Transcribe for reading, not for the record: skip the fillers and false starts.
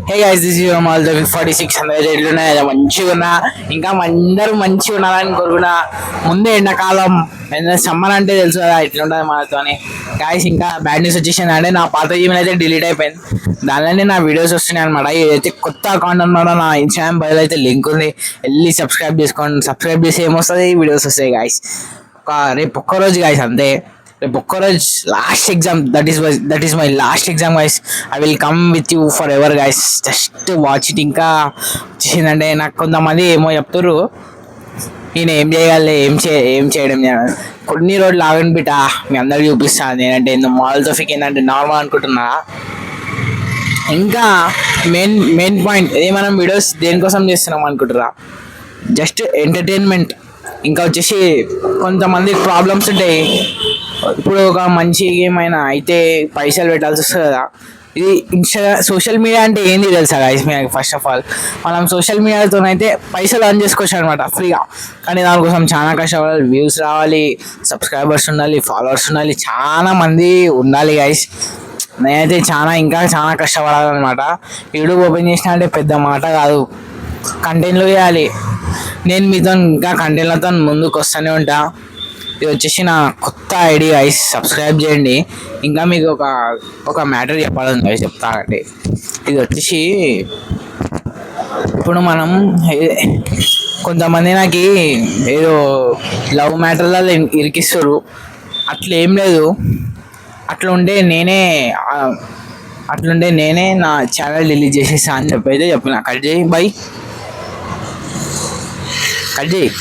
Hey guys this is mall 46 100 మంచిగా ఉన్నా. ఇంకా అందరూ మంచిగా ఉన్నారని కోరుకున్నా. ముందే ఎండాకాలం సమ్మర్ అంటే తెలుసు కదా ఎట్లా ఉంటుంది మనతోని. గాయస్ ఇంకా బ్యాడ్ న్యూస్ వచ్చేసింది అంటే నా పాత జీమెయిల్ అయితే డిలీట్ అయిపోయింది. దానిలోనే నా వీడియోస్ వస్తున్నాయి అనమాట. ఏదైతే కొత్త అకౌంట్ అనమాట నా ఇన్స్టాగ్రామ్ బయోలో అయితే లింక్ ఉంది, వెళ్ళి సబ్స్క్రైబ్ చేసుకోండి. సబ్స్క్రైబ్ చేసి ఏమొస్తుంది, వీడియోస్ వస్తాయి గాయస్. రేపు ఒక్కరోజు గాయస్ అంతే. రేపు ఒక్కరోజు last exam, that is my last exam guys. I will come with you for ever guys. Just watch it. ఇంకా వచ్చేసిందంటే నాకు కొంతమంది ఏమో చెప్తారు, నేను ఏం చేయగలే, ఏం చేయడం కొన్ని రోజులు ఆగండి బిట, మీ అందరికి చూపిస్తాను నేనంటే ఎందుకు మాల్తో ఫిక్ ఏంటంటే నార్మల్ అనుకుంటున్నా. ఇంకా మెయిన్ పాయింట్ ఇది, మనం వీడియోస్ దేనికోసం చేస్తున్నాం అనుకుంటురా, జస్ట్ ఎంటర్టైన్మెంట్. ఇంకా వచ్చేసి కొంతమంది ప్రాబ్లమ్స్ ఉంటాయి. ఇప్పుడు ఒక మంచి గేమ్ అయినా అయితే పైసలు పెట్టాల్సి వస్తుంది కదా. ఇది సోషల్ మీడియా అంటే ఏంది తెలుసా గైస్ మీకు? ఫస్ట్ ఆఫ్ ఆల్ మనం సోషల్ మీడియాతో అయితే పైసలు అర్న్ చేసుకోవచ్చు అనమాట ఫ్రీగా. కానీ దానికోసం చాలా కష్టపడాలి. వ్యూస్ రావాలి, సబ్స్క్రైబర్స్ ఉండాలి, ఫాలోవర్స్ ఉండాలి, చాలా మంది ఉండాలి గైస్. నేనైతే ఇంకా చాలా కష్టపడాలన్నమాట. యూట్యూబ్ ఓపెన్ చేసిన అంటే పెద్ద మాట కాదు, కంటెంట్లు చేయాలి. నేను మీతో ఇంకా కంటెంట్లతో ముందుకు వస్తూనే ఉంటా. ఇది వచ్చేసి నా కొత్త ఐడియా గైస్, సబ్స్క్రైబ్ చేయండి. ఇంకా మీకు ఒక మ్యాటర్ చెప్పాలని గైస్ చెప్తానండి. ఇది వచ్చేసి ఇప్పుడు మనం కొంతమంది నాకు ఏదో లవ్ మ్యాటర్లలో ఇరికిస్తారు. అట్లా ఏం లేదు. అట్లుంటే నేనే నా ఛానల్ డిలీట్ చేసేసా అని చెప్పి అయితే చెప్పిన. కట్ చేయి బై, కట్ చేయి.